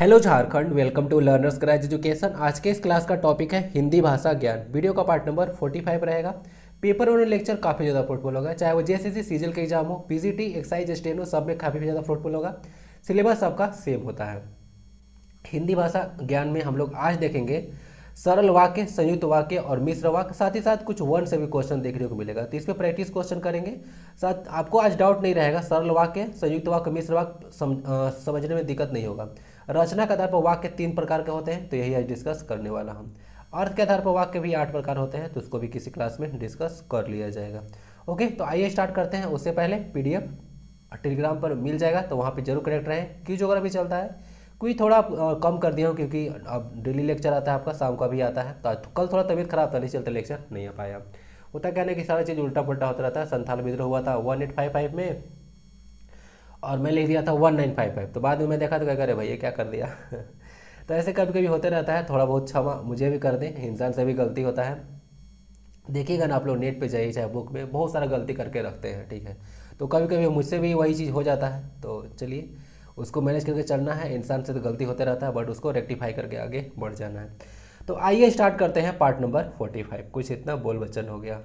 Hello Jharkhand, welcome to learners crech education. आज के इस क्लास का टॉपिक है हिंदी भाषा ज्ञान। वीडियो का पार्ट नंबर 45 रहेगा। पेपर और लेक्चर काफ़ी ज़्यादा फ्रूटफुल होगा, चाहे वो जेएसएससी सीजीएल का एग्जाम हो, पीजीटी, एक्साइज, स्टेनो, सब में काफ़ी ज़्यादा फ्रूटफुल होगा। सिलेबस सबका सेम होता है। हिंदी भाषा ज्ञान में हम लोग आज देखेंगे सरल वाक्य, संयुक्त वाक्य और मिश्र वाक्य, साथ ही साथ कुछ वर्ण से भी क्वेश्चन देखने को मिलेगा, तो इस पर प्रैक्टिस क्वेश्चन करेंगे। साथ आपको आज डाउट नहीं रहेगा, सरल वाक्य, संयुक्त वाक्य, मिश्र वाक्य समझने में दिक्कत नहीं होगा। रचना के आधार पर वाक्य 3 प्रकार के होते हैं, तो यही आज डिस्कस करने वाला हम। अर्थ के आधार पर वाक्य भी 8 प्रकार होते हैं, तो उसको भी किसी क्लास में डिस्कस कर लिया जाएगा। ओके, तो आइए स्टार्ट करते हैं। उससे पहले पीडीएफ टेलीग्राम पर मिल जाएगा, तो वहाँ पे जरूर कनेक्ट रहें। क्विज वगैरह भी चलता है, कोई थोड़ा कम कर दिया हूँ क्योंकि अब डेली लेक्चर आता है आपका, शाम का भी आता है। तो कल थोड़ा तबीयत खराब था, नहीं चलते लेक्चर नहीं आ पाया। होता क्या है कि सारा चीज़ उल्टा पुल्टा होता रहता है। संथाल विद्रोह हुआ था 1855 में और मैं लिख दिया था 1955, तो बाद में मैं देखा तो क्या करे भैया क्या कर दिया तो ऐसे कभी कभी होते रहता है, थोड़ा बहुत क्षमा मुझे भी कर दें, इंसान से भी गलती होता है। देखिएगा ना, आप लोग नेट पे जाइए चाहे बुक में, बहुत सारा गलती करके रखते हैं, ठीक है। तो कभी कभी मुझसे भी वही चीज़ हो जाता है, तो चलिए उसको मैनेज करके चलना है। इंसान से तो गलती होते रहता है, बट उसको रेक्टिफाई करके आगे बढ़ जाना है। तो आइए स्टार्ट करते हैं पार्ट नंबर 45। कुछ इतना बोल बच्चन हो गया,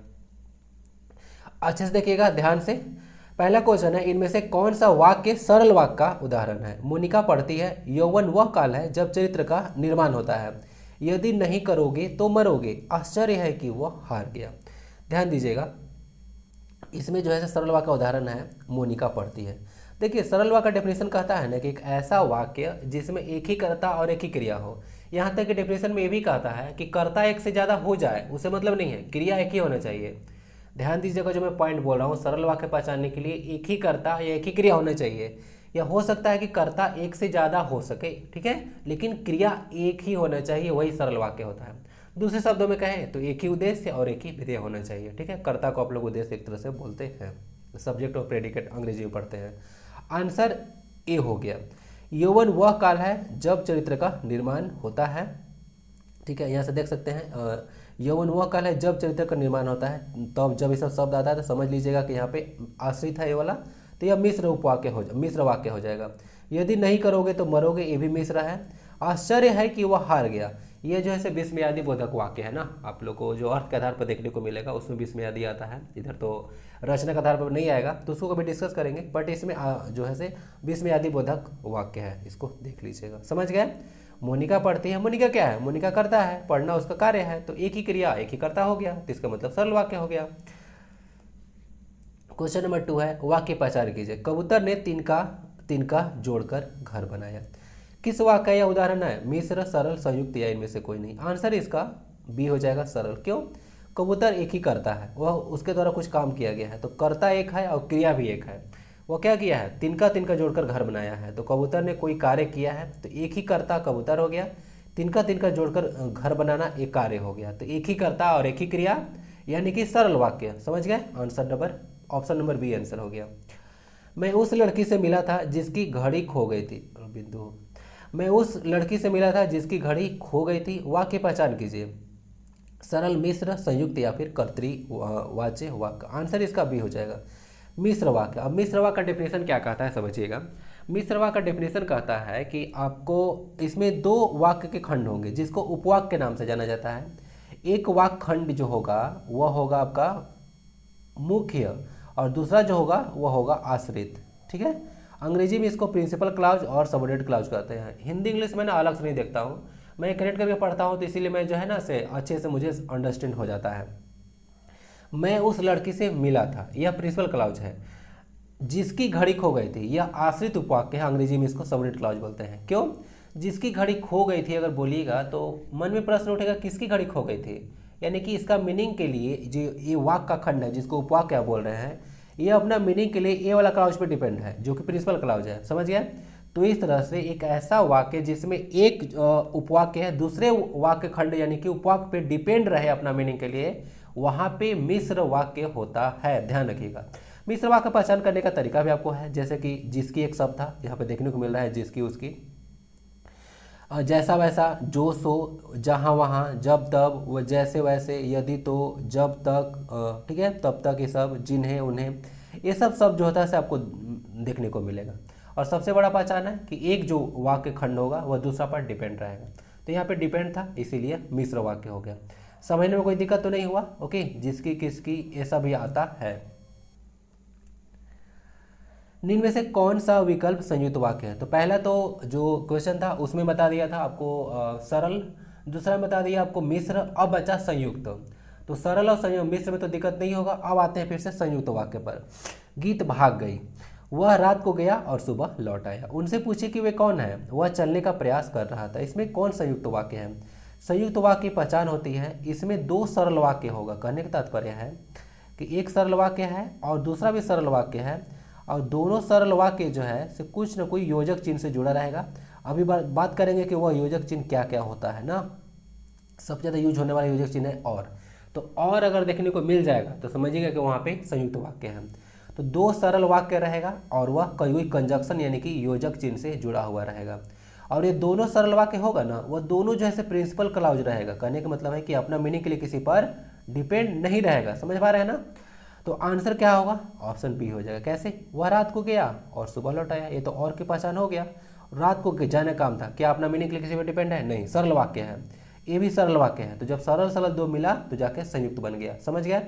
अच्छे से देखिएगा ध्यान से। पहला क्वेश्चन है, इनमें से कौन सा वाक्य सरल वाक्य का उदाहरण है। मोनिका पढ़ती है, यौवन वह काल है जब चरित्र का निर्माण होता है, यदि नहीं करोगे तो मरोगे, आश्चर्य है कि वह हार गया। ध्यान दीजिएगा, इसमें जो है सरल वाक्य का उदाहरण है मोनिका पढ़ती है। देखिए, सरल वाक्य का डेफिनेशन कहता है ना कि एक ऐसा वाक्य जिसमें एक ही कर्ता और एक ही क्रिया हो। यहाँ तक कि डेफिनेशन में ये भी कहता है कि कर्ता एक से ज़्यादा हो जाए उसे मतलब नहीं है, क्रिया एक ही होना चाहिए। ध्यान दीजिएगा, जो मैं पॉइंट बोल रहा हूँ, सरल वाक्य पहचानने के लिए एक ही कर्ता या एक ही क्रिया होना चाहिए, या हो सकता है कि कर्ता एक से ज़्यादा हो सके, ठीक है, लेकिन क्रिया एक ही होना चाहिए, वही सरल वाक्य होता है। दूसरे शब्दों में कहें तो एक ही उद्देश्य और एक ही विधेय होना चाहिए, ठीक है। कर्ता को आप लोग उद्देश्य एक तरह से बोलते हैं, सब्जेक्ट और प्रेडिकेट अंग्रेजी में पढ़ते हैं। आंसर ए हो गया। यौवन वह काल है जब चरित्र का निर्माण होता है, ठीक है। यहाँ से देख सकते हैं यौवन वह काल है जब चरित्र का निर्माण होता है। तब जब ये सब शब्द आता है तो समझ लीजिएगा कि यहाँ पे आश्रित है ये वाला, तो यह मिश्र वाक्य हो जाएगा। यदि नहीं करोगे तो मरोगे, ये भी मिश्र है। आश्चर्य है कि वह हार गया, ये जो है विस्मयादि बोधक वाक्य है ना। आप लोग को जो अर्थ के आधार पर देखने को मिलेगा उसमें विस्मयादि आता है, इधर तो रचना के आधार पर नहीं आएगा, तो उसको कभी डिस्कस करेंगे, बट इसमें जो है विस्मयादि बोधक वाक्य है, इसको देख लीजिएगा। समझ गए। मोनिका पढ़ती है, मोनिका क्या है, मोनिका करता है, पढ़ना उसका कार्य है, तो एक ही क्रिया एक ही करता हो गया, तो इसका मतलब सरल वाक्य हो गया। क्वेश्चन नंबर 2 है, वाक्य पहचान कीजिए। कबूतर ने तिनका तिनका जोड़कर घर बनाया। किस वाक्य या उदाहरण है, मिश्र, सरल, संयुक्त या इनमें से कोई नहीं। आंसर इसका बी हो जाएगा, सरल। क्यों, कबूतर एक ही करता है, वह उसके द्वारा कुछ काम किया गया है, तो कर्ता एक है और क्रिया भी एक है। वो क्या किया है, तिनका तिनका जोड़कर घर बनाया है, तो कबूतर ने कोई कार्य किया है, तो एक ही कर्ता कबूतर हो गया। तिनका तिनका जोड़कर घर बनाना एक कार्य हो गया, तो एक ही कर्ता और एक ही क्रिया, यानी कि सरल वाक्य। समझ गए। Answer number option number B answer हो गया। मैं उस लड़की से मिला था जिसकी घड़ी खो गई थी। बिंदु, मैं उस लड़की से मिला था जिसकी घड़ी खो गई थी। वाक्य पहचान कीजिए, सरल, मिश्र, संयुक्त या फिर कर्तृवाच्य वाक्य। आंसर इसका बी हो जाएगा, मिश्र वाक्य। अब मिश्र वाक्य का डेफिनेशन क्या कहता है समझिएगा। मिश्र वाक्य का डेफिनेशन कहता है कि आपको इसमें 2 वाक्य के खंड होंगे जिसको उपवाक्य के नाम से जाना जाता है। एक वाक्य खंड जो होगा वह होगा आपका मुख्य, और दूसरा जो होगा वह होगा आश्रित, ठीक है। अंग्रेजी में इसको प्रिंसिपल क्लाउज और सबऑर्डिनेट क्लाउज कहते हैं। हिंदी इंग्लिश में ना अलग से नहीं देखता हूँ, मैं कनेक्ट करके पढ़ता हूँ, तो इसीलिए मैं जो है ना से अच्छे से मुझे अंडरस्टैंड हो जाता है। मैं उस लड़की से मिला था, यह प्रिंसिपल क्लाउज है। जिसकी घड़ी खो गई थी, यह आश्रित उपवाक्य है, अंग्रेजी में इसको सबऑर्डिनेट क्लाउज बोलते हैं। क्यों, जिसकी घड़ी खो गई थी अगर बोलिएगा तो मन में प्रश्न उठेगा किसकी घड़ी खो गई थी, यानी कि इसका मीनिंग के लिए जो ये वाक्य का खंड है जिसको उपवाक्य बोल रहे हैं, ये अपना मीनिंग के लिए ए वाला क्लाउज पे डिपेंड है जो कि प्रिंसिपल क्लाउज है। समझ गया। तो इस तरह से एक ऐसा वाक्य जिसमें एक उपवाक्य है दूसरे वाक्य खंड यानी कि उपवाक्य पे डिपेंड रहे अपना मीनिंग के लिए, वहाँ पे मिश्र वाक्य होता है। ध्यान रखिएगा। मिश्र वाक्य पहचान करने का तरीका भी आपको है, जैसे कि जिसकी एक शब्द था, यहाँ पे देखने को मिल रहा है जिसकी उसकी, जैसा वैसा, जो सो, जहाँ वहाँ, जब तब, वो जैसे वैसे, यदि तो, जब तक, ठीक है, तब तक, ये सब, जिन्हें उन्हें, ये सब शब्द जो होता है से आपको देखने को मिलेगा। और सबसे बड़ा पहचान है कि एक जो वाक्य खंड होगा वह दूसरा पर डिपेंड रहेगा। तो यहाँ पे डिपेंड था, इसीलिए मिश्र वाक्य हो गया। समझने में कोई दिक्कत तो नहीं हुआ? ओके, जिसकी किसकी ऐसा भी आता है। निम्न में से कौन सा विकल्प संयुक्त वाक्य है? तो पहला तो जो क्वेश्चन था उसमें बता दिया था आपको सरल, दूसरा में बता दिया आपको मिश्र, अब बचा संयुक्त। तो सरल और संयुक्त, मिश्र में तो दिक्कत नहीं होगा। अब आते हैं फिर से संयुक्त वाक्य पर। गीत भाग गई, वह रात को गया और सुबह लौट आया। उनसे पूछे कि वे कौन है? वह चलने का प्रयास कर रहा था। इसमें कौन संयुक्त वाक्य है? संयुक्त वाक्य की पहचान होती है, इसमें दो सरल वाक्य होगा। कहने का तात्पर्य है कि एक सरल वाक्य है और दूसरा भी सरल वाक्य है, और दोनों सरल वाक्य जो है से कुछ न कोई योजक चिन्ह से जुड़ा रहेगा। अभी बात करेंगे कि वह योजक चिन्ह क्या क्या होता है ना। सबसे ज़्यादा यूज होने वाला योजक चिन्ह है और। तो और अगर देखने को मिल जाएगा तो समझिएगा कि वहाँ पे संयुक्त वाक्य है। तो दो सरल वाक्य रहेगा और वह कोई कंजक्शन यानी कि योजक चिन्ह से जुड़ा हुआ रहेगा। और ये दोनों सरल वाक्य होगा ना, वह दोनों जो है प्रिंसिपल क्लाउज रहेगा। कहने का मतलब है कि अपना मीनिंग के लिए किसी पर डिपेंड नहीं रहेगा। समझ पा रहे हैं ना? तो आंसर क्या होगा? ऑप्शन बी हो जाएगा। कैसे? वह रात को गया और सुबह लौट आया। ये तो और की पहचान हो गया। रात को जाने का काम था, क्या अपना मीनिंग के लिए किसी पर डिपेंड है? नहीं, सरल वाक्य है। ये भी सरल वाक्य है। तो जब सरल सरल दो मिला तो जाके संयुक्त बन गया। समझ गया?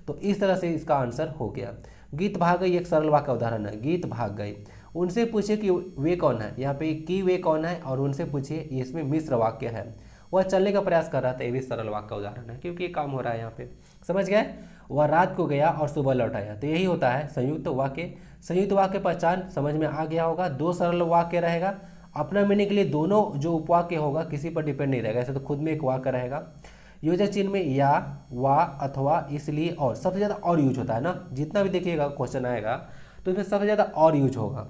तो इस तरह से इसका आंसर हो गया। गीत भाग गई एक सरल वाक्य उदाहरण है। गीत भाग गई, उनसे पूछे कि वे कौन है। यहाँ पे कि वे कौन है और उनसे पूछिए, इसमें मिश्र वाक्य है। वह चलने का प्रयास कर रहा था, ये भी सरल वाक्य उदाहरण है क्योंकि ये काम हो रहा है यहाँ पे। समझ गए? वह रात को गया और सुबह लौट आया। तो यही होता है संयुक्त वाक्य। संयुक्त वाक्य पहचान समझ में आ गया होगा। दो सरल वाक्य रहेगा, अपना मीनिंग के लिए दोनों जो उपवाक्य होगा किसी पर डिपेंड नहीं रहेगा। ऐसे तो खुद में एक वाक्य रहेगा। योजक चिन्ह में या, वा, अथवा, इसलिए, और सबसे ज़्यादा और यूज होता है ना। जितना भी देखिएगा क्वेश्चन आएगा तो इसमें सबसे ज़्यादा और यूज होगा।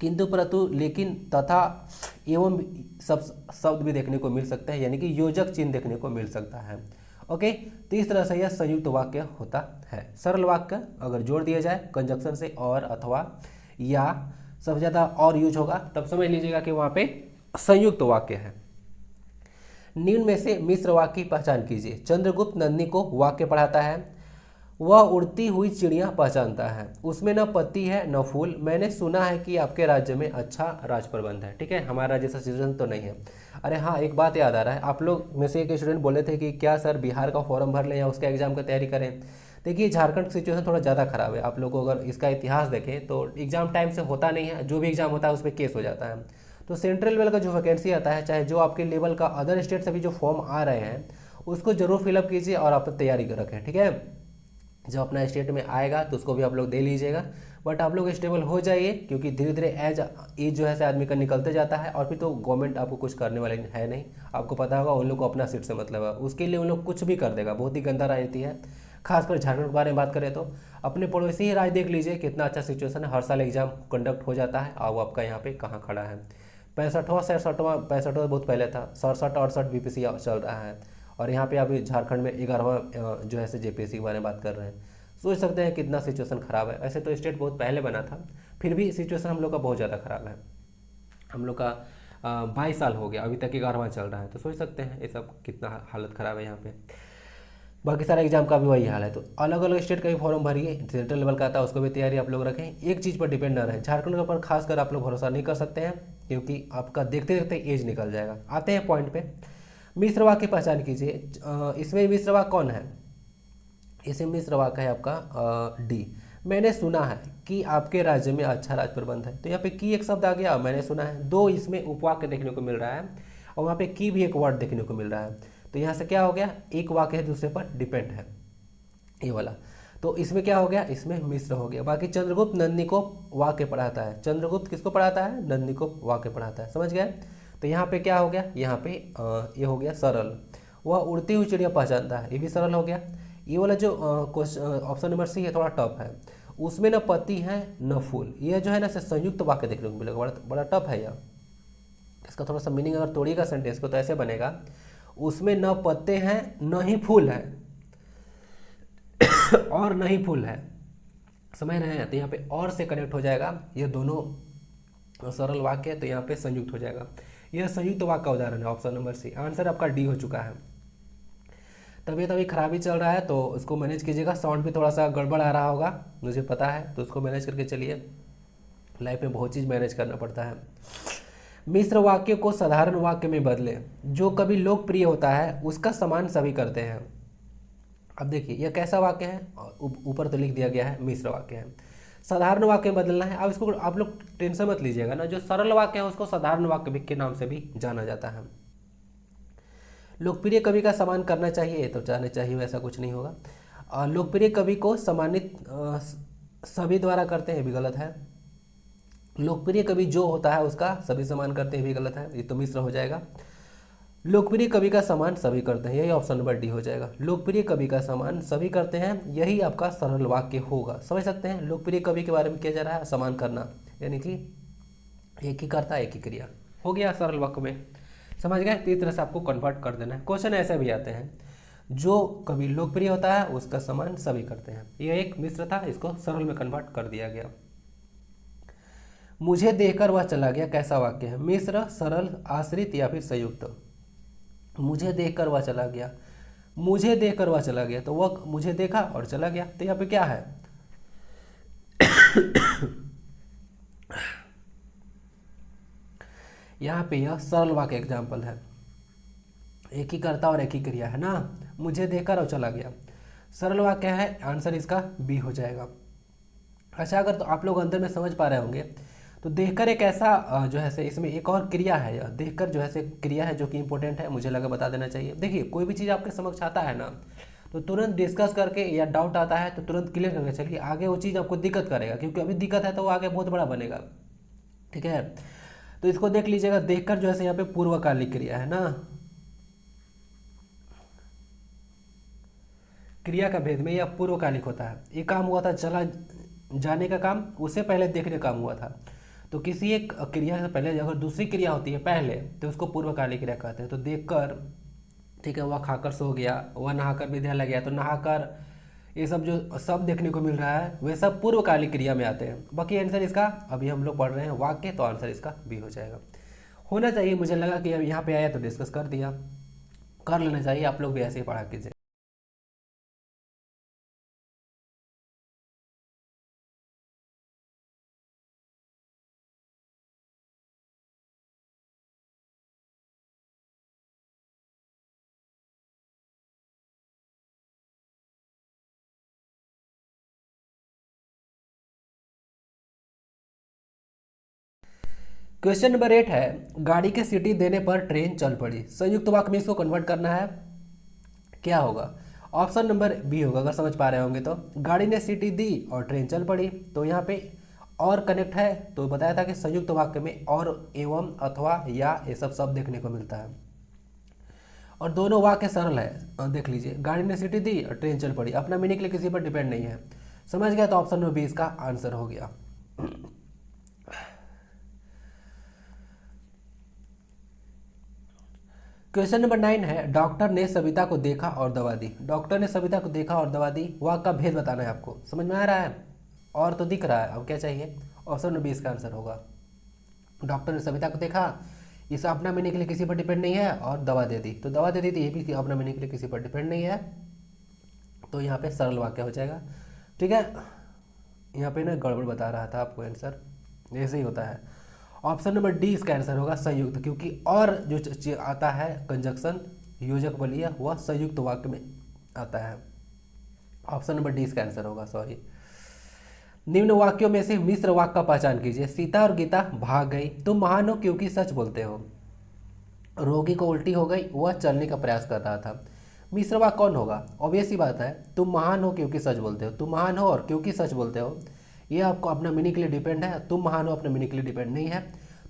किंतु परंतु लेकिन तथा एवं सब शब्द भी देखने को मिल सकते हैं, यानी कि योजक चिन्ह देखने को मिल सकता है। ओके, तो इस तरह से यह संयुक्त वाक्य होता है। सरल वाक्य अगर जोड़ दिया जाए कंजक्शन से और, अथवा, या सबसे ज़्यादा और यूज होगा, तब समझ लीजिएगा कि वहाँ पे संयुक्त वाक्य है। निम्न में से मिश्र वाक्य की पहचान कीजिए। चंद्रगुप्त नंदिनी को वाक्य पढ़ाता है। वह उड़ती हुई चिड़िया पहचानता है। उसमें न पत्ती है न फूल। मैंने सुना है कि आपके राज्य में अच्छा राज प्रबंध है। ठीक है, हमारा जैसा सिटीजन तो नहीं है। अरे हाँ, एक बात याद आ रहा है, आप लोग में से एक स्टूडेंट बोले थे कि क्या सर बिहार का फॉर्म भर लें या उसका एग्जाम की तैयारी करें। देखिए, झारखंड की सिचुएशन थोड़ा ज़्यादा खराब है। आप लोग को अगर इसका इतिहास देखें तो एग्जाम टाइम से होता नहीं है। जो भी एग्जाम होता है उस पर केस हो जाता है। तो सेंट्रल लेवल का जो वैकेंसी आता है, चाहे जो आपके लेवल का अदर स्टेट से भी जो फॉर्म आ रहे हैं, उसको जरूर फिलअप कीजिए और आप तैयारी कर रखें। ठीक है, जब अपना स्टेट में आएगा तो उसको भी आप लोग दे लीजिएगा। बट आप लोग स्टेबल हो जाइए, क्योंकि धीरे धीरे एज जो है आदमी का निकलते जाता है, और फिर तो गवर्नमेंट आपको कुछ करने वाले है नहीं। आपको पता होगा उन लोग को अपना सीट से मतलब है, उसके लिए उन लोग कुछ भी कर देगा। बहुत ही गंदा राजनीति है। खासकर झारखंड के बारे में बात करें तो अपने पड़ोसी ही राज्य देख लीजिए, कितना अच्छा सिचुएशन है। हर साल एग्जाम कंडक्ट हो जाता है और वो आपका यहाँ पे कहाँ खड़ा है। 65वां 67वां 65वां बहुत पहले था, 67 68 बीपीसी चल रहा है, और यहाँ पे अभी झारखंड में 11वां जो है जेपीएससी के बारे में बात कर रहे हैं। सोच सकते हैं कितना सिचुएशन ख़राब है। ऐसे तो स्टेट बहुत पहले बना था, फिर भी सिचुएशन हम लोग का बहुत ज़्यादा ख़राब है। हम लोग का 22 साल हो गया, अभी तक 11वां चल रहा है। तो सोच सकते हैं ये सब कितना हालत ख़राब है यहाँ पे। बाकी सारा एग्जाम का भी वही हाल है। तो अलग अलग स्टेट का भी फॉर्म भरिए, सेंट्रल लेवल का आता है उसको भी तैयारी आप लोग रखें। एक चीज़ पर डिपेंड ना रहे। झारखंड के ऊपर खासकर आप लोग भरोसा नहीं कर सकते हैं, क्योंकि आपका देखते देखते एज निकल जाएगा। आते हैं पॉइंट पे। मिश्र वाक्य की पहचान कीजिए। इसमें मिश्र वाक्य कौन है? इसमें मिश्र वाक्य है आपका डी। मैंने सुना है कि आपके राज्य में अच्छा राज प्रबंध है। तो यहाँ पे की एक शब्द आ गया, मैंने सुना है। दो इसमें उपवाक्य देखने को मिल रहा है और वहाँ पे की भी एक वर्ड देखने को मिल रहा है। तो यहाँ से क्या हो गया, एक वाक्य है दूसरे पर डिपेंड है, ये वाला। तो इसमें क्या हो गया, इसमें मिश्र हो गया। बाकी चंद्रगुप्त नंदिनी को वाक्य पढ़ाता है। चंद्रगुप्त किसको पढ़ाता है? नंदिनी को वाक्य पढ़ाता है। समझ गए? तो यहाँ पे क्या हो गया, यहाँ पे ये हो गया सरल। वह उड़ती हुई चिड़िया पहचानता है, ये भी सरल हो गया। ये वाला जो ऑप्शन नंबर सी है थोड़ा टफ है। उसमें न पत्ती है न फूल, ये जो है ना संयुक्त वाक्य देखने को मिलेगा, बड़ा टफ है यह। इसका थोड़ा सा मीनिंग अगर तोड़िएगा सेंटेंस को तो ऐसे बनेगा, उसमें न पत्ते हैं न ही फूल है और न ही फूल है। समझ रहे हैं? तो यहाँ पे और से कनेक्ट हो जाएगा, ये दोनों सरल वाक्य है तो यहाँ पे संयुक्त हो जाएगा। यह संयुक्त वाक्य का उदाहरण है, ऑप्शन नंबर सी। आंसर आपका डी हो चुका है। तबीयत अभी खराबी चल रहा है तो उसको मैनेज कीजिएगा। साउंड भी थोड़ा सा गड़बड़ आ रहा होगा, मुझे पता है, तो उसको मैनेज करके चलिए। लाइफ में बहुत चीज़ मैनेज करना पड़ता है। मिश्र वाक्य को साधारण वाक्य में बदले। जो कभी लोकप्रिय होता है उसका सम्मान सभी करते हैं। अब देखिए यह कैसा वाक्य है, ऊपर तो लिख दिया गया है मिश्र वाक्य है। साधारण वाक्य में बदलना है। अब इसको आप लोग टेंशन मत लीजिएगा ना, जो सरल वाक्य है उसको साधारण वाक्य भी के नाम से भी जाना जाता है। लोकप्रिय कवि का सम्मान करना चाहिए तो जाना चाहिए, वैसा कुछ नहीं होगा। लोकप्रिय कवि को सम्मानित सभी द्वारा करते हैं भी गलत है। लोकप्रिय कवि जो होता है उसका सभी सम्मान करते हैं भी गलत है, ये तो मिश्र हो जाएगा। लोकप्रिय कवि का सम्मान सभी करते हैं, यही ऑप्शन नंबर डी हो जाएगा। लोकप्रिय कवि का सम्मान सभी करते हैं, यही आपका सरल वाक्य होगा। समझ सकते हैं, लोकप्रिय कवि के बारे में किया जा रहा है सम्मान करना, यानी कि एक ही करता एक ही क्रिया हो गया सरल वाक्य में। समझ गए, तो इस तरह से आपको कन्वर्ट कर देना है। क्वेश्चन ऐसे भी आते हैं, जो कवि लोकप्रिय होता है उसका सम्मान सभी करते हैं। यह एक मिश्र था, इसको सरल में कन्वर्ट कर दिया गया। मुझे देखकर वह चला गया कैसा वाक्य है? मिश्र, सरल, आश्रित या फिर संयुक्त। मुझे देखकर वह चला गया, मुझे देखकर वह चला गया, तो वह मुझे देखा और चला गया, तो यहाँ पे क्या है? यहाँ पे यह सरल वाक्य एग्जाम्पल है, एक ही कर्ता और एक ही क्रिया है ना। मुझे देखकर और चला गया सरल वाक्य है, आंसर इसका बी हो जाएगा। अच्छा, अगर तो आप लोग अंदर में समझ पा रहे होंगे तो देखकर एक ऐसा जो है से इसमें एक और क्रिया है, यह देखकर जो है से क्रिया है जो कि इंपॉर्टेंट है, मुझे लगा बता देना चाहिए। देखिए कोई भी चीज़ आपके समक्ष आता है ना तो तुरंत डिस्कस करके, या डाउट आता है तो तुरंत क्लियर करके चलिए, आगे वो चीज़ आपको दिक्कत करेगा, क्योंकि अभी दिक्कत है तो वो आगे बहुत बड़ा बनेगा। ठीक है, तो इसको देख लीजिएगा। देखकर जो है यहाँ पे पूर्वकालिक क्रिया है ना, क्रिया का भेद में यह पूर्वकालिक होता है। ये काम हुआ था चला जाने का काम, उससे पहले देखने का काम हुआ था। तो किसी एक क्रिया से पहले अगर दूसरी क्रिया होती है पहले तो उसको पूर्वकालिक क्रिया कहते हैं। तो देखकर, ठीक है, वह खाकर सो गया, वह नहाकर विद्यालय गया, तो नहाकर, ये सब जो सब देखने को मिल रहा है वे सब पूर्वकालिक क्रिया में आते हैं। बाकी आंसर इसका अभी हम लोग पढ़ रहे हैं वाक्य, तो आंसर इसका बी हो जाएगा। होना चाहिए, मुझे लगा कि अब यहाँ पे आया तो डिस्कस कर दिया, कर लेना चाहिए, आप लोग भी ऐसे ही पढ़ा कीजिए। क्वेश्चन नंबर 8 है, गाड़ी के सीटी देने पर ट्रेन चल पड़ी। संयुक्त वाक्य में इसको कन्वर्ट करना है, क्या होगा? ऑप्शन नंबर बी होगा, अगर समझ पा रहे होंगे तो। गाड़ी ने सीटी दी और ट्रेन चल पड़ी, तो यहाँ पे और कनेक्ट है, तो बताया था कि संयुक्त वाक्य में और, एवं, अथवा, या ये सब शब्द देखने को मिलता है। और दोनों वाक्य सरल है, देख लीजिए। गाड़ी ने सीटी दी और ट्रेन चल पड़ी, अपना मीनिंग के लिए किसी पर डिपेंड नहीं है। समझ गया, तो ऑप्शन नंबर बी इसका आंसर हो गया। क्वेश्चन नंबर 9 है, डॉक्टर ने सविता को देखा और दवा दी। डॉक्टर ने सविता को देखा और दवा दी, वाक्य का भेद बताना है आपको। समझ में आ रहा है? और तो दिख रहा है, अब क्या चाहिए? ऑप्शन नंबर बी इसका आंसर होगा। डॉक्टर ने सविता को देखा, इसे अपना मीनिंग के लिए किसी पर डिपेंड नहीं है, और दवा दे दी, तो दवा दे दी, तो ये भी अपना मीनिंग के लिए किसी पर डिपेंड नहीं है, तो यहाँ पे सरल वाक्य हो जाएगा। ठीक है, यहाँ पे ना गड़बड़ बता रहा था आपको, आंसर ऐसे ही होता है। ऑप्शन नंबर डी इसका आंसर होगा, संयुक्त, क्योंकि और जो आता है कंजक्शन, योजक बलिया, वह संयुक्त वाक्य में आता है। ऑप्शन नंबर डी इसका आंसर होगा, सॉरी। निम्न वाक्यों में से मिश्र वाक्य का पहचान कीजिए। सीता और गीता भाग गई, तुम महान हो क्योंकि सच बोलते हो। रोगी को उल्टी हो गई, वह चलने का प्रयास कर रहा था। मिश्र वाक्य कौन होगा? ऑब्वियस ही बात है, तुम महान हो क्योंकि सच बोलते हो। तुम महान हो और क्योंकि सच बोलते हो, ये आपको अपना मीनिंग के लिए डिपेंड है। तुम महान हो अपने मीनिंग के लिए डिपेंड नहीं है।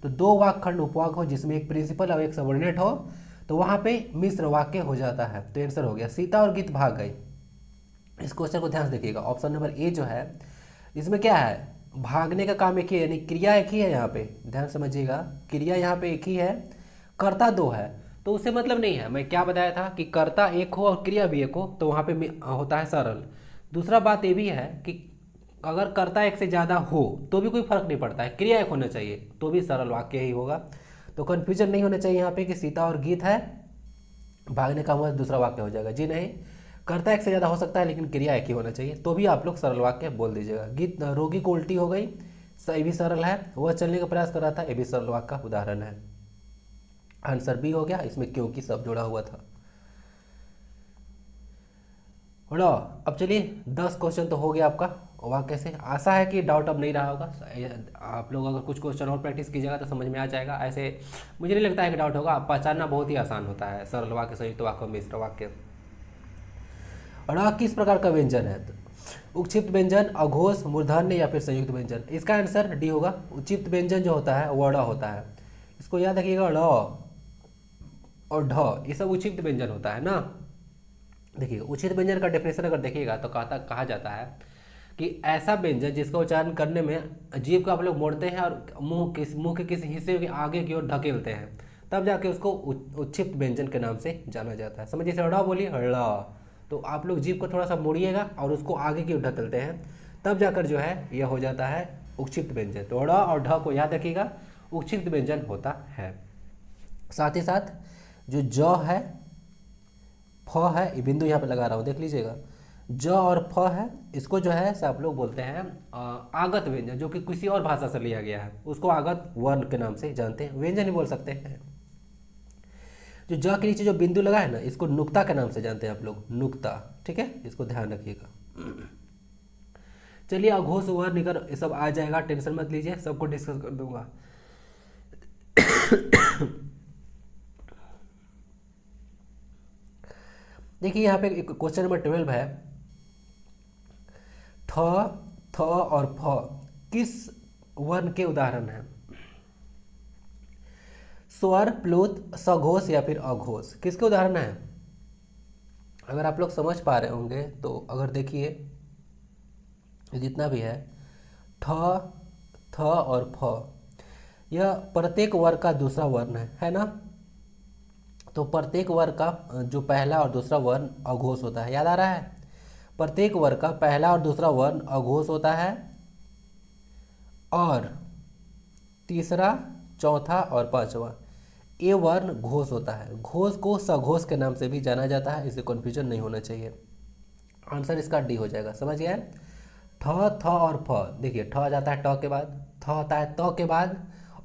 तो दो वाक्य खंड उपवाक हो जिसमें एक प्रिंसिपल और एक सबऑर्डिनेट हो, तो वहाँ पे मिश्र वाक्य हो जाता है। तो आंसर हो गया, सीता और गीत भाग गई। इस क्वेश्चन को ध्यान से देखिएगा, ऑप्शन नंबर ए जो है इसमें क्या है? भागने का काम एक ही है, यानी क्रिया एक ही है। यहाँ पे ध्यान समझिएगा, क्रिया यहाँ पे एक ही है, कर्ता दो है, तो उससे मतलब नहीं है। मैं क्या बताया था कि कर्ता एक हो और क्रिया भी एक हो, तो वहाँ पे होता है सरल। दूसरा बात ये भी है कि अगर कर्ता एक से ज़्यादा हो तो भी कोई फर्क नहीं पड़ता है, क्रिया एक होना चाहिए, तो भी सरल वाक्य ही होगा। तो कन्फ्यूजन नहीं होना चाहिए यहाँ पे कि सीता और गीत है, भागने का हुआ दूसरा वाक्य हो जाएगा। जी नहीं, कर्ता एक से ज़्यादा हो सकता है लेकिन क्रिया एक ही होना चाहिए, तो भी आप लोग सरल वाक्य बोल दीजिएगा। गीत, रोगी को उल्टी हो गई, ये भी सरल है, वह चलने का प्रयास कर रहा था, ये भी सरल वाक्य का उदाहरण है। आंसर बी हो गया, इसमें क्योंकि सब जुड़ा हुआ था। लो अब चलिए 10 क्वेश्चन तो हो गया आपका वाक्य से। आशा है कि डाउट अब नहीं रहा होगा। आप लोग अगर कुछ क्वेश्चन और प्रैक्टिस कीजिएगा तो समझ में आ जाएगा। ऐसे मुझे नहीं लगता है कि डाउट होगा, पहचानना बहुत ही आसान होता है सरल वाक्य, संयुक्त वाक्य, मिश्र वाक्य। और किस प्रकार का व्यंजन है? उक्षिप्त व्यंजन, अघोष, मूर्धन्य या फिर संयुक्त व्यंजन? इसका आंसर डी होगा। उक्षिप्त व्यंजन जो होता है वो ड़ होता है, इसको याद रखिएगा। ड़ और ढ ये सब उक्षिप्त व्यंजन होता है ना। देखिए उचित व्यंजन का डेफिनेशन अगर देखिएगा तो कहा जाता है कि ऐसा व्यंजन जिसका उच्चारण करने में जीभ को आप लोग मोड़ते हैं और मुंह के किसी हिस्से के आगे की ओर ढकेलते हैं, तब जाके उसको उच्छिप्त व्यंजन के नाम से जाना जाता है। समझिए जैसे ड़ बोलिए ड़, तो आप लोग जीभ को थोड़ा सा मोड़िएगा और उसको आगे की ओर ढकेलते हैं, तब जाकर जो है यह हो जाता है उक्षिप्त व्यंजन। तो ड़ और ढ को याद रखिएगा, उक्षिप्त व्यंजन होता है। साथ ही साथ जो ज है, फ है, ये बिंदु यहाँ पे लगा रहा हूँ देख लीजिएगा, ज और फ है, इसको जो है आप लोग बोलते हैं आगत व्यंजन, जो कि किसी और भाषा से लिया गया है, उसको आगत वर्ण के नाम से जानते हैं, व्यंजन ही बोल सकते हैं। जो ज के नीचे जो बिंदु लगा है ना, इसको नुक्ता के नाम से जानते हैं आप लोग, नुक्ता। ठीक है, इसको ध्यान रखिएगा। चलिए अघोष वर्ण निकर ये सब आ जाएगा, टेंशन मत लीजिए, सबको डिस्कस कर दूंगा। देखिए यहाँ पे क्वेश्चन नंबर 12 है, ठ, थ और फ किस वर्ण के उदाहरण हैं? स्वर, प्लुत, सघोष या फिर अघोष, किसके उदाहरण है? अगर आप लोग समझ पा रहे होंगे तो अगर देखिए जितना भी है ठ, थ और फ, यह प्रत्येक वर्ग का दूसरा वर्ण है ना। तो प्रत्येक वर्ग का जो पहला और दूसरा वर्ण अघोष होता है, याद आ रहा है? प्रत्येक वर्ग का पहला और दूसरा वर्ण अघोष होता है, और तीसरा, चौथा और पांचवा ये वर्ण घोष होता है। घोष को सघोष के नाम से भी जाना जाता है, इससे कन्फ्यूजन नहीं होना चाहिए। आंसर इसका डी हो जाएगा, समझ गए? ठ, थ और फ, देखिए ठ जाता है ट के बाद, थ आता है त के बाद,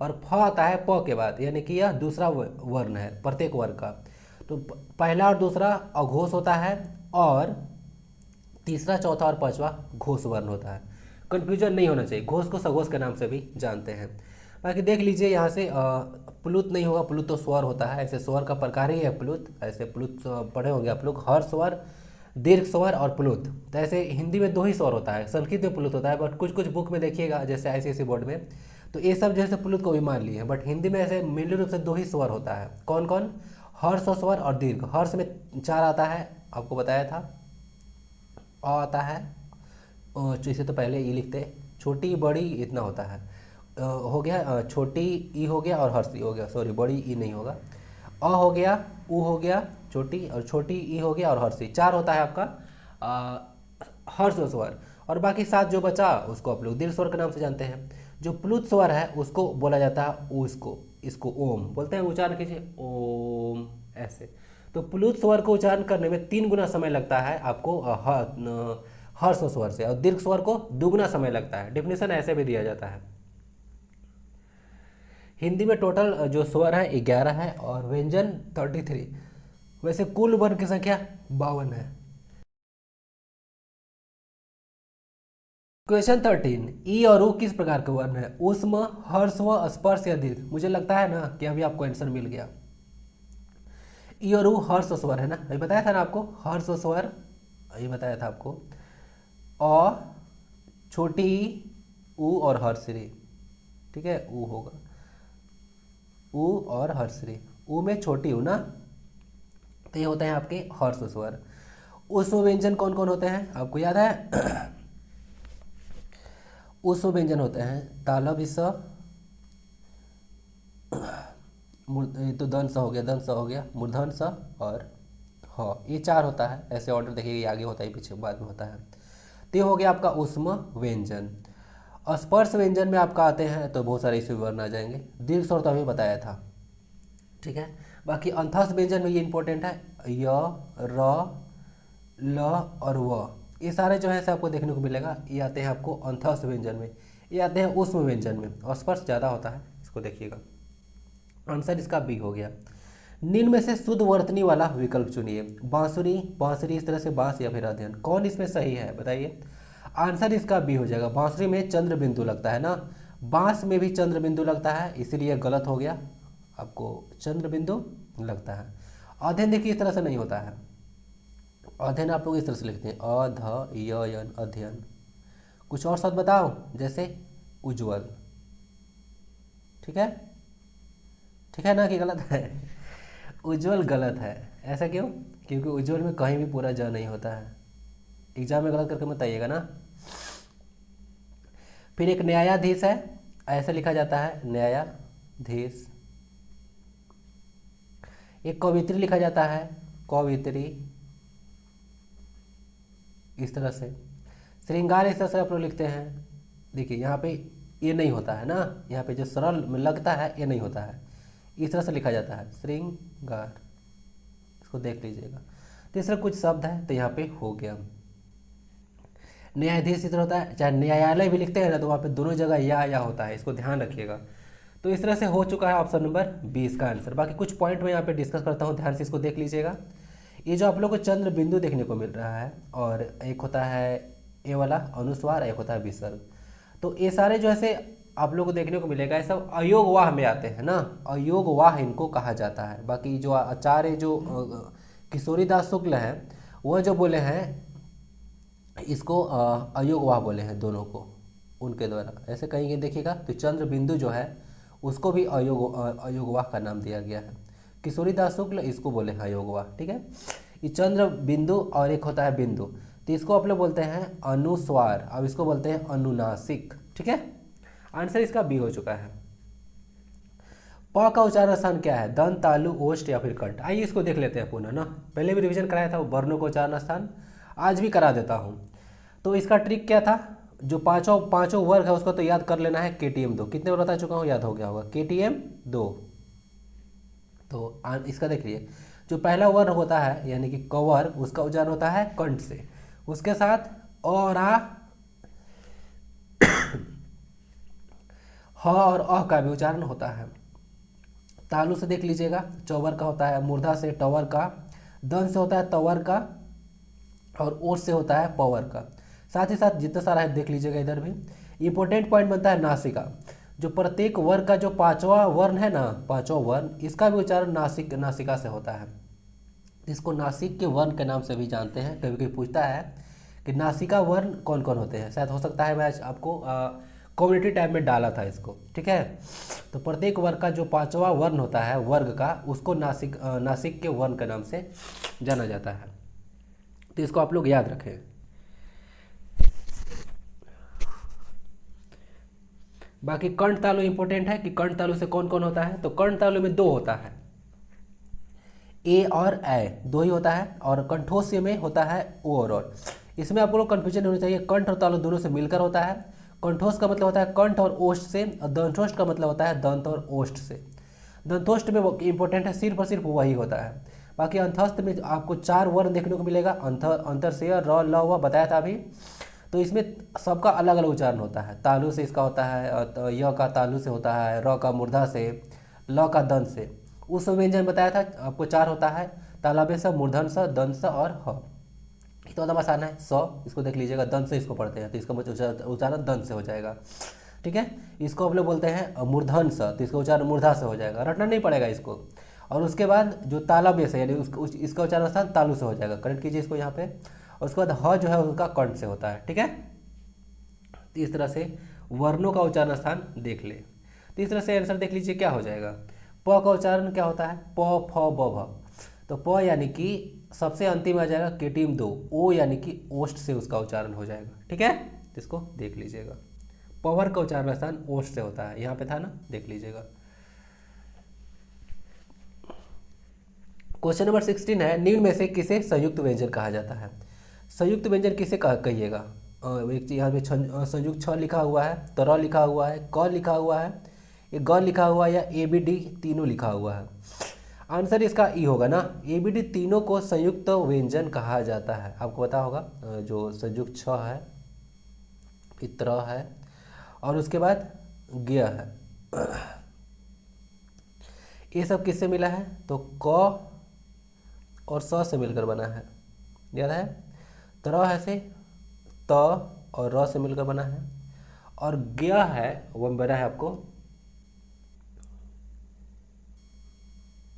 और फ आता है प के बाद, यानी कि यह दूसरा वर्ण है प्रत्येक वर्ग का। तो पहला और दूसरा अघोष होता है, और तीसरा, चौथा और पांचवा घोष वर्ण होता है। कन्फ्यूजन नहीं होना चाहिए, घोष को सघोष के नाम से भी जानते हैं। बाकी देख लीजिए यहाँ से प्लुत नहीं होगा, प्लुत तो स्वर होता है, ऐसे स्वर का प्रकार ही है प्लुत। ऐसे प्लुत पढ़े होंगे आप लोग, हर स्वर, दीर्घ स्वर और प्लुत। तो ऐसे हिंदी में 2 ही स्वर होता है, संस्कृत में प्लुत होता है, बट कुछ कुछ बुक में देखिएगा जैसे ICSE बोर्ड में, तो ये सब जैसे प्लुत को भी मान लिए हैं, बट हिंदी में ऐसे मेनली रूप से 2 ही स्वर होता है। कौन कौन? हर्ष स्वर और दीर्घ। हर्ष में 4 आता है, आपको बताया था। अ आता है, इसे तो पहले ई लिखते, छोटी बड़ी इतना होता है, हो गया छोटी ई हो गया और हर्ष ई हो गया, सॉरी बड़ी ई नहीं होगा। अ हो गया, उ हो गया छोटी, और छोटी ई हो गया और हर्ष ई, 4 होता है आपका हर्ष स्वर। और बाकी 7 जो बचा उसको आप लोग दीर्घ स्वर के नाम से जानते हैं। जो प्लुत स्वर है उसको बोला जाता है उसको, इसको ओम बोलते हैं। उच्चारण कीजिए ओम, ऐसे। तो प्लुत स्वर को उच्चारण करने में 3 गुना समय लगता है आपको हर्ष स्वर से, और दीर्घ स्वर को 2 गुना समय लगता है। डेफिनेशन ऐसे भी दिया जाता है। हिंदी में टोटल जो स्वर है 11 है, और व्यंजन 33। वैसे कुल वर्ण की संख्या 52 है। क्वेश्चन 13, ई और उ किस प्रकार के वर्ण है? ऊष्म, हर्स्व, स्पर्श या दीर्घ? मुझे लगता है ना कि अभी आपको आंसर मिल गया। ई और उ हर्ष स्वर है ना, अभी बताया था ना आपको, हर्ष स्वर, ये बताया था आपको। अ, छोटी ई, उ और हर्षरी, ठीक है, उ होगा, उ और हर्षरी, उ में छोटी उ ना, तो ये होते हैं आपके हर्ष स्वर। ऊष्म व्यंजन कौन कौन होते हैं आपको याद है? ऊष्म व्यंजन होते हैं तालव्य स, ये तो दंस हो गया, दंस हो गया, मूर्धन स और ह, ये 4 होता है। ऐसे ऑर्डर देखिए, आगे होता है पीछे बाद में होता है। तो ये हो गया आपका ऊष्म व्यंजन। स्पर्श व्यंजन में आपका आते हैं तो बहुत सारे इसमें वर्ण आ जाएंगे। दीर्घ स्वर तो अभी बताया था, ठीक है। बाकी अंतस्थ व्यंजन में ये इंपॉर्टेंट है, य, र, ल और व, ये सारे जो है आपको देखने को मिलेगा, ये आते हैं आपको अंतस्थ व्यंजन में। ये आते हैं ऊष्म व्यंजन में और स्पर्श ज़्यादा होता है। इसको देखिएगा, आंसर इसका बी हो गया। निम्न में से शुद्ध वर्तनी वाला विकल्प चुनिए। बांसुरी, बांसुरी इस तरह से बांस या फिर अध्ययन, कौन इसमें सही है बताइए। आंसर इसका बी हो जाएगा। बांसुरी में चंद्र बिंदु लगता है ना, बांस में भी चंद्र बिंदु लगता है, इसीलिए गलत हो गया। आपको चंद्र बिंदु लगता है। अध्ययन देखिए इस तरह से नहीं होता है, अध्ययन आप लोग इस तरह से लिखते हैं अध्ययन, अध्ययन। कुछ और शब्द बताओ, जैसे उज्ज्वल, ठीक है, ठीक है ना कि गलत है? उज्ज्वल गलत है। ऐसा क्यों? क्योंकि उज्ज्वल में कहीं भी पूरा ज नहीं होता है। एग्जाम में गलत करके मत आइएगा ना। फिर एक न्यायाधीश है, ऐसा लिखा जाता है न्यायाधीश। एक कवित्री लिखा जाता है कवित्री, इस तरह से। श्रृंगार इस तरह से आप लोग लिखते हैं। देखिए यहाँ पे ये नहीं होता है ना, यहाँ पे जो सरल में लगता है ये नहीं होता है, इस तरह से लिखा जाता है श्रृंगार। इसको देख लीजिएगा। तीसरा कुछ शब्द है तो यहाँ पे हो गया। न्यायाधीश इस तरह होता है, चाहे न्यायालय भी लिखते हैं ना तो वहाँ पे दोनों जगह या होता है, इसको ध्यान रखिएगा। तो इस तरह से हो चुका है ऑप्शन नंबर 20 का आंसर। बाकी कुछ पॉइंट मैं यहाँ पे डिस्कस करता हूँ, ध्यान से इसको देख लीजिएगा। ये जो आप लोग को चंद्र बिंदु देखने को मिल रहा है, और एक होता है ये वाला अनुस्वार, एक होता है विसर्ग, तो ये सारे जो ऐसे आप लोग को देखने को मिलेगा, ये सब अयोगवाह में आते हैं ना, अयोगवाह इनको कहा जाता है। बाकी जो आचार्य जो किशोरीदास शुक्ल हैं, वह जो बोले हैं इसको अयोगवाह बोले हैं दोनों को, उनके द्वारा। ऐसे कहीं देखिएगा तो चंद्र बिंदु जो है उसको भी अयोगवाह का नाम दिया गया है। किशोरीदास शुक्ल इसको बोले हैं अयोगवाह, ठीक है। ये चंद्र बिंदु और एक होता है बिंदु, तो इसको आप लोग बोलते हैं अनुस्वार, अब इसको बोलते हैं अनुनासिक, ठीक है। आंसर इसका बी हो चुका है। प का उच्चारण स्थान क्या है? दंत, तालु, ओष्ठ या फिर कंठ। आइए इसको देख लेते हैं पुनः ना। पहले भी रिवीजन कराया था वर्णों का उच्चारण स्थान, आज भी करा देता हूँ। तो इसका ट्रिक क्या था? जो पांचों वर्ग है उसको तो याद कर लेना है। KTM 2 कितने बार बता चुका हूँ, याद हो गया होगा। KTM 2। तो इसका देख लिए, जो पहला वर्ण होता है यानी कि कवर्ग, उसका उच्चारण होता है कंठ से, उसके साथ और ह और अ का भी उच्चारण होता है। तालु से देख लीजिएगा, चौवर का होता है, मूर्धा से टवर का, दन से होता है तवर का, और ओर से होता है पवर का। साथ ही साथ जितना सारा है देख लीजिएगा। इधर भी इंपॉर्टेंट पॉइंट बनता है नासिका। जो प्रत्येक वर्ग का जो पांचवा वर्ण है ना, पांचवा वर्ण, इसका भी उच्चारण नासिका से होता है। इसको नासिक के वर्ण के नाम से भी जानते हैं। कभी कोई पूछता है कि नासिका वर्ण कौन कौन होते हैं, शायद हो सकता है मैं आज आपको कम्युनिटी टाइप में डाला था इसको, ठीक है। तो प्रत्येक वर्ग का जो पांचवा वर्ण होता है वर्ग का, उसको नासिक के वर्ण के नाम से जाना जाता है। तो इसको आप लोग याद रखें। बाकी कंठ तालु इंपॉर्टेंट है कि कंठ तालु से कौन कौन होता है। तो कंठ तालु में दो होता है, ए और ए, दो ही होता है, और कंठोस्य में होता है ओ और। इसमें आप लोग कंफ्यूजन होना चाहिए, कंठ और तालु दोनों से मिलकर होता है। कंठोष का मतलब होता है कंठ और ओष्ठ से, और दंतोष्ठ का मतलब होता है दंत और ओष्ठ से। दंतोष्ठ में इंपॉर्टेंट है, सिर्फ और सिर्फ वही होता है। बाकी अंतस्थ में आपको 4 वर्ण देखने को मिलेगा, अंतर से र ल व बताया था अभी। तो इसमें सबका अलग अलग उच्चारण होता है। तालु से इसका होता है, य का तालु से होता है, र का मूर्धा से, ल का दंत से। उस व्यंजन बताया था आपको 4 होता है, तालव्य स, मूर्धन स, दंत स और ह। तो एकदम आसान है। स इसको देख लीजिएगा, दंत से इसको पढ़ते हैं तो इसका उच्चारण दंत से हो जाएगा, ठीक है। इसको आप लोग बोलते हैं मूर्धन स, तो इसका उच्चारण मूर्धा से हो जाएगा, रटना नहीं पड़ेगा इसको। और उसके बाद जो तालव्य से यानी इसका उच्चारण स्थान तालु से हो जाएगा, करेक्ट कीजिए इसको यहाँ पे। और उसके बाद ह जो है उसका कंठ से होता है, ठीक है। तो इस तरह से वर्णों का उच्चारण स्थान देख ले। तो इस तरह से आंसर देख लीजिए क्या हो जाएगा। प का उच्चारण क्या होता है? प फ ब भ। तो प यानी कि सबसे अंतिम आ जाएगा KTM 2। ओ यानी कि ओष्ठ से उसका उच्चारण हो जाएगा, ठीक है। इसको देख लीजिएगा। पवर का उच्चारण स्थान ओष्ठ से होता है, यहाँ पे था ना, देख लीजिएगा। क्वेश्चन नंबर 16 है, निम्न में से किसे संयुक्त व्यंजन कहा जाता है? संयुक्त व्यंजन किसे कहिएगा? एक चीज यहाँ पे संयुक्त छ लिखा हुआ है, तो र लिखा हुआ है, क लिखा हुआ है, ये ग लिखा हुआ है, या ABD तीनों लिखा हुआ है। आंसर इसका ई होगा ना। ABD तीनों को संयुक्त व्यंजन कहा जाता है। आपको पता होगा जो संयुक्त छ है, फिर त्र है, और उसके बाद ग है। ये सब किससे मिला है? तो क और स से मिलकर बना है, याद है। त्र है से त और र से मिलकर बना है, और ग है वो बना है आपको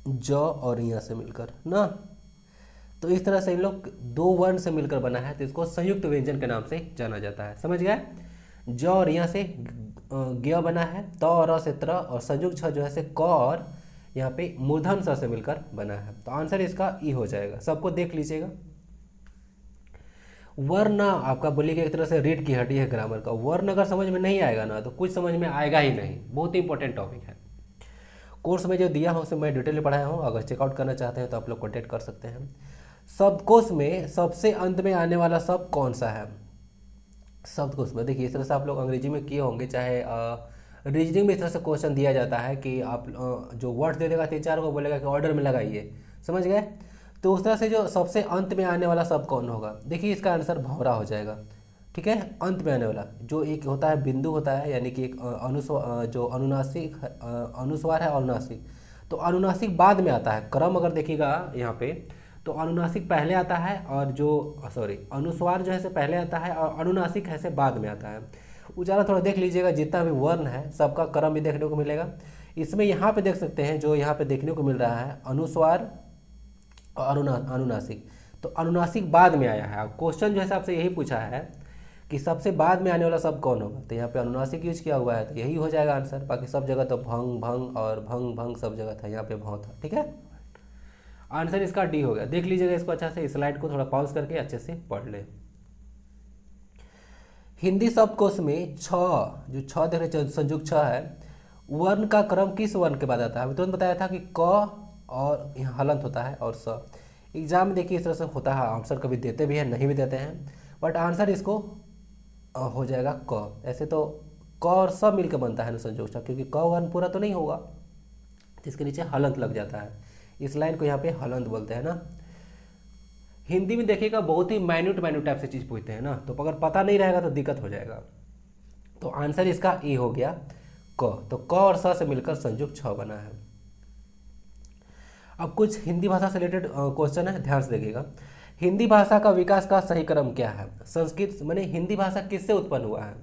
ज और य से मिलकर ना। तो इस तरह से इन लोग दो वर्ण से मिलकर बना है, तो इसको संयुक्त व्यंजन के नाम से जाना जाता है। समझ गए? ज और य से ग बना है, त और र से त्र, और संयुक्त छ जो है से क और यहाँ पे मूर्धन स से मिलकर बना है। तो आंसर इसका ई हो जाएगा। सबको देख लीजिएगा। वर्ण आपका बोलिएगा एक तरह से रीढ़ की हड्डी है ग्रामर का। वर्ण अगर समझ में नहीं आएगा ना तो कुछ समझ में आएगा ही नहीं। बहुत ही इंपॉर्टेंट टॉपिक है। कोर्स में जो दिया हूँ उसे मैं डिटेल में पढ़ाया हूँ, अगर चेकआउट करना चाहते हैं तो आप लोग कॉन्टेक्ट कर सकते हैं। शब्दकोश में सबसे अंत में आने वाला शब्द कौन सा है? शब्दकोश में देखिए, इस तरह से आप लोग अंग्रेजी में किए होंगे, चाहे रीजनिंग में इस तरह से क्वेश्चन दिया जाता है कि आप जो वर्ड्स दे देगा 3-4 को, बोलेगा कि ऑर्डर में लगाइए। समझ गए? तो उस तरह से जो सबसे अंत में आने वाला शब्द कौन होगा? देखिए इसका आंसर भौरा हो जाएगा। ठीक है, अंत में आने वाला जो एक होता है बिंदु होता है, यानी कि एक अनुस्वार जो अनुनासिक अनुस्वार है, अनुनासिक। तो अनुनासिक बाद में आता है। क्रम अगर देखिएगा यहाँ पे तो अनुनासिक पहले आता है, और जो अनुस्वार जो है से पहले आता है, और अनुनासिक है से बाद में आता है। उच्चारण थोड़ा देख लीजिएगा, जितना भी वर्ण है सबका क्रम भी देखने को मिलेगा। इसमें यहाँ पे देख सकते हैं, जो यहाँ पे देखने को मिल रहा है अनुस्वार और अनुनासिक। तो अनुनासिक बाद में आया है। क्वेश्चन जो है आपसे यही पूछा है कि सबसे बाद में आने वाला शब्द कौन होगा, तो यहाँ पे अनुनासिक यूज किया हुआ है, तो यही हो जाएगा आंसर। बाकी सब जगह तो भंग भंग और भंग भंग सब जगह था, यहाँ पे भाव था। ठीक है, आंसर इसका डी हो गया। देख लीजिएगा इसको अच्छा से, स्लाइड को थोड़ा पॉज करके अच्छे से पढ़ ले। हिंदी शब्दकोश में छ, जो छ देख रहे संयुक्त छ है, वर्ण का क्रम किस वर्ण के बाद आता है? तुरंत बताया था कि क और यहाँ हलंत होता है और स। एग्जाम में देखिए इस तरह से होता है, आंसर कभी देते भी हैं नहीं भी देते हैं, बट आंसर इसको हो जाएगा क। ऐसे तो क और स मिलकर बनता है ना संयुक्त छ, क्योंकि क वर्ण पूरा तो नहीं होगा, जिसके नीचे हलंत लग जाता है। इस लाइन को यहाँ पे हलंत बोलते हैं ना। हिंदी में देखिएगा बहुत ही माइन्यूट टाइप से चीज़ पूछते हैं ना, तो अगर पता नहीं रहेगा तो दिक्कत हो जाएगा। तो आंसर इसका ए हो गया क। तो क और स से मिलकर संयुक्त छ बना है। अब कुछ हिंदी भाषा से रिलेटेड क्वेश्चन है, ध्यान से देखिएगा। हिंदी भाषा का विकास का सही क्रम क्या है? संस्कृत माने हिंदी भाषा किससे उत्पन्न हुआ है?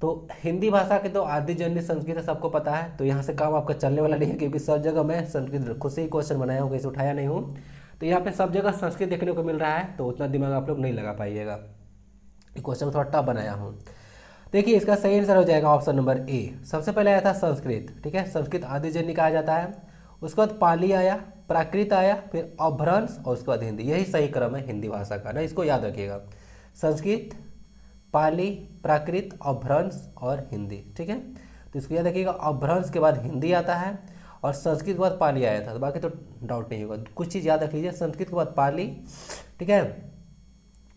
तो हिंदी भाषा के तो आदि जननी संस्कृत है, सबको पता है। तो यहाँ से काम आपका चलने वाला नहीं है, क्योंकि सब जगह मैं संस्कृत खुद से ही क्वेश्चन बनाया हूँ, कहीं उठाया नहीं हूँ। तो यहाँ पे सब जगह संस्कृत देखने को मिल रहा है, तो उतना दिमाग आप लोग नहीं लगा पाइएगा। ये क्वेश्चन थोड़ा टफ बनाया हूँ। देखिए इसका सही आंसर हो जाएगा ऑप्शन नंबर ए। सबसे पहले आया था संस्कृत। ठीक है, संस्कृत आदि जननी कहा जाता है। उसके बाद पाली आया, प्राकृत आया, फिर अपभ्रंश, और उसके बाद हिंदी। यही सही क्रम है हिंदी भाषा का ना, इसको याद रखिएगा। संस्कृत, पाली, प्राकृत, अपभ्रंश और हिंदी। ठीक है, तो इसको याद रखिएगा। अपभ्रंश के बाद हिंदी आता है, और संस्कृत के बाद पाली आया था। तो बाकी तो डाउट नहीं होगा, कुछ चीज़ याद रख लीजिए। संस्कृत के बाद पाली, ठीक है,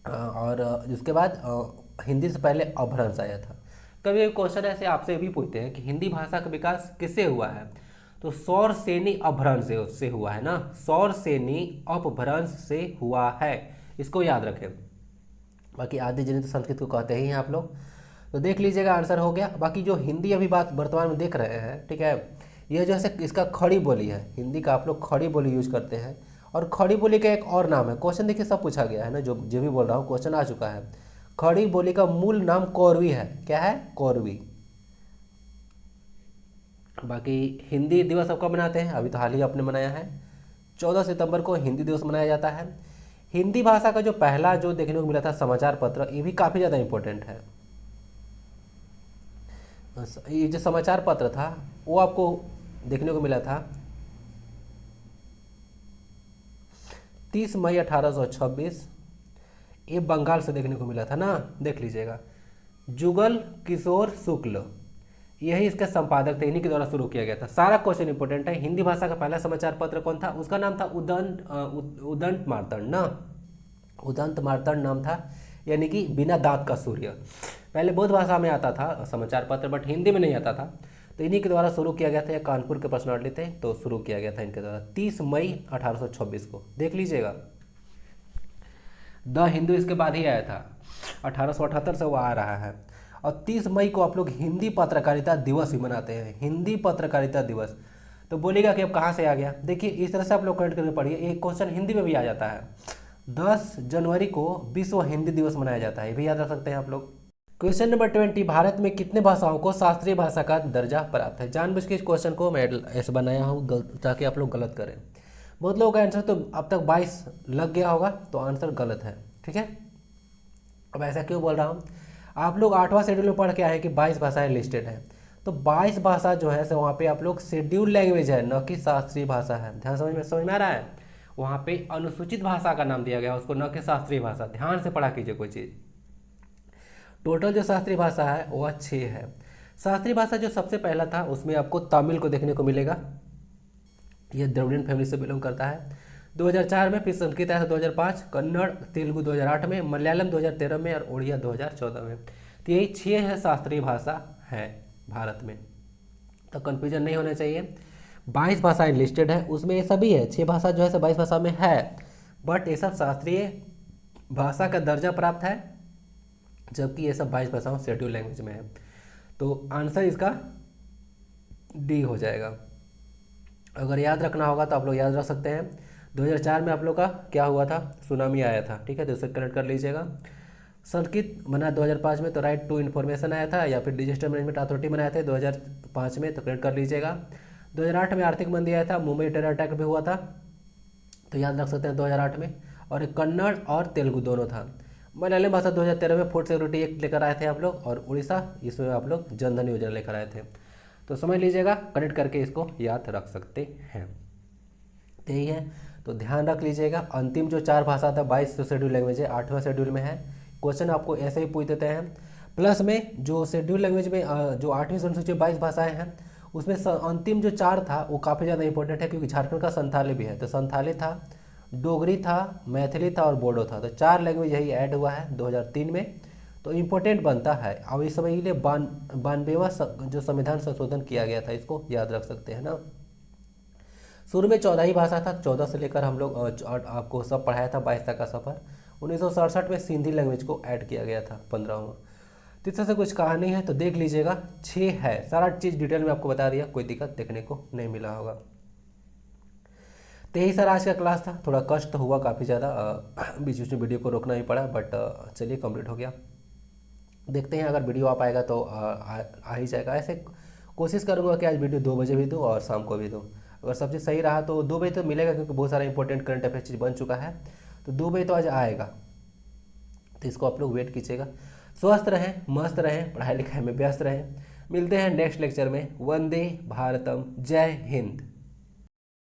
और उसके बाद हिंदी से पहले अपभ्रंश आया था। कभी क्वेश्चन ऐसे आपसे भी पूछते हैं कि हिंदी भाषा का विकास किससे हुआ है? तो सौर सेनी अपभ्रंश से हुआ है ना। सौर सेनी अपभ्रंश से हुआ है, इसको याद रखें। बाकी आदि जननी तो संस्कृत को कहते ही हैं आप लोग। तो देख लीजिएगा, आंसर हो गया। बाकी जो हिंदी अभी बात वर्तमान में देख रहे हैं, ठीक है, यह जो है इसका खड़ी बोली है। हिंदी का आप लोग खड़ी बोली यूज करते हैं, और खड़ी बोली का एक और नाम है। क्वेश्चन देखिए सब पूछा गया है ना, जो भी बोल रहा हूँ क्वेश्चन आ चुका है। खड़ी बोली का मूल नाम कौरवी है। क्या है? कौरवी। बाकी हिंदी दिवस अब कब मनाते हैं? अभी तो हाल ही आपने मनाया है, 14 सितंबर को हिंदी दिवस मनाया जाता है। हिंदी भाषा का जो पहला जो देखने को मिला था समाचार पत्र, ये भी काफ़ी ज़्यादा इम्पोर्टेंट है। ये जो समाचार पत्र था वो आपको देखने को मिला था 30 मई 1826। ये बंगाल से देखने को मिला था ना, देख लीजिएगा। जुगल किशोर शुक्ल यही इसके संपादक थे, इन्हीं के द्वारा शुरू किया गया था। सारा क्वेश्चन इंपॉर्टेंट है। हिंदी भाषा का पहला समाचार पत्र कौन था? उसका नाम था उदंत मार्तंड ना, उदंत मार्तंड नाम था, यानी कि बिना दांत का सूर्य। पहले बहुत भाषा में आता था समाचार पत्र, बट हिंदी में नहीं आता था, तो इन्हीं के द्वारा शुरू किया गया था। ये कानपुर के पर्सनालिटी थे, तो शुरू किया गया था इनके द्वारा 30 मई 1826 को। देख लीजिएगा। द हिंदू इसके बाद ही आया था, 1878 से वो आ रहा है। और 30 मई को आप लोग हिंदी पत्रकारिता दिवस भी मनाते हैं, हिंदी पत्रकारिता दिवस। तो बोलिएगा कि अब कहाँ से आ गया, देखिए इस तरह से आप लोग कनेक्ट करके पढ़िए, एक क्वेश्चन हिंदी में भी आ जाता है। 10 जनवरी को विश्व हिंदी दिवस मनाया जाता है, ये भी याद रख सकते हैं आप लोग। क्वेश्चन नंबर 20, भारत में कितने भाषाओं को शास्त्रीय भाषा का दर्जा प्राप्त है। जानबूझ के इस क्वेश्चन को मैं ऐसे बनाया हूँ ताकि आप लोग गलत करें। बहुत लोगों का आंसर तो अब तक 22 लग गया होगा, तो आंसर गलत है, ठीक है। अब ऐसा क्यों बोल रहा हूँ, आप लोग 8वां शेड्यूल में पढ़ के आए हैं कि 22 भाषाएं लिस्टेड है, तो 22 भाषा जो है वहाँ पे आप लोग शेड्यूल लैंग्वेज है, न कि शास्त्रीय भाषा है। ध्यान समझ में आ रहा है, वहाँ पे अनुसूचित भाषा का नाम दिया गया उसको, न कि शास्त्रीय भाषा। ध्यान से पढ़ा कीजिए कोई चीज़। टोटल जो शास्त्रीय भाषा है वह 6 है। शास्त्रीय भाषा जो सबसे पहला था उसमें आपको तमिल को देखने को मिलेगा, यह द्रविड़ियन फैमिली से बिलोंग करता है। 2004 में, फिर संस्कृत आया था 2005, कन्नड़ तेलुगु 2008 में, मलयालम 2013 में और उड़िया 2014 में। तो यही 6 है शास्त्रीय भाषा है भारत में, तो कन्फ्यूजन नहीं होना चाहिए। 22 भाषाएं लिस्टेड है, उसमें ये सभी है, 6 भाषा जो है 22 भाषा में है, बट ये सब शास्त्रीय भाषा का दर्जा प्राप्त है, जबकि ये सब 22 भाषाओं शेड्यूल लैंग्वेज में है। तो आंसर इसका डी हो जाएगा। अगर याद रखना होगा तो आप लोग याद रख सकते हैं, 2004 में आप लोग का क्या हुआ था, सुनामी आया था, ठीक है, तो इसे कनेक्ट कर लीजिएगा। संस्कृत बना 2005 में, तो राइट टू इन्फॉर्मेशन आया था, या फिर डिजास्टर मैनेजमेंट अथॉरिटी बनाए थे 2005 में, तो कनेक्ट कर लीजिएगा। 2008 में आर्थिक मंदी आया था, मुंबई टेरर अटैक भी हुआ था, तो याद रख सकते हैं 2008 में। और एक कन्नड़ और तेलुगु दोनों था। मलयालम भाषा 2013 में फूड सिक्योरिटी एक्ट लेकर आए थे आप लोग, और उड़ीसा इसमें आप लोग जनधन योजना लेकर आए थे। तो समझ लीजिएगा, कनेक्ट करके इसको याद रख सकते हैं। यही है, तो ध्यान रख लीजिएगा। अंतिम जो 4 भाषा था 22 शेड्यूल लैंग्वेज है, 8वां शेड्यूल में है। क्वेश्चन आपको ऐसे ही पूछ देते हैं। प्लस में जो शेड्यूल लैंग्वेज में जो 8वीं अनुसूची 22 भाषाएं हैं, उसमें अंतिम जो 4 था वो काफ़ी ज़्यादा इंपॉर्टेंट है, क्योंकि झारखंड का संथाली भी है। तो संथाली था, डोगरी था, मैथिली था और बोडो था। तो 4 लैंग्वेज यही ऐड हुआ है 2003 में, तो इम्पोर्टेंट बनता है। अब इस समय के लिए 92वां जो संविधान संशोधन किया गया था, इसको याद रख सकते हैं ना। शुरू में 14 ही भाषा था, 14 से लेकर हम लोग आपको सब पढ़ाया था 22 तक का सफ़र। 1967 में सिंधी लैंग्वेज को ऐड किया गया था 15वां। तो इस तरह से कुछ कहानी है, तो देख लीजिएगा। 6 है, सारा चीज़ डिटेल में आपको बता दिया, कोई दिक्कत देखने को नहीं मिला होगा। तो यही सर आज का क्लास था। थोड़ा कष्ट हुआ काफ़ी ज़्यादा, बीच बीच में वीडियो को रोकना ही पड़ा, बट चलिए कंप्लीट हो गया। देखते हैं अगर वीडियो आ पाएगा तो आ ही जाएगा। ऐसे कोशिश करूँगा कि आज वीडियो 2 बजे भी दूँ और शाम को भी दूँ। अगर सब चीज़ सही रहा तो 2 बजे तो मिलेगा, क्योंकि बहुत सारा इंपॉर्टेंट करंट अफेयर चीज़ बन चुका है, तो 2 बजे तो आज आएगा। तो इसको आप लोग वेट कीजिएगा। स्वस्थ रहें, मस्त रहें, पढ़ाई लिखाई में व्यस्त रहें। मिलते हैं नेक्स्ट लेक्चर में। वंदे भारतम, जय हिंद।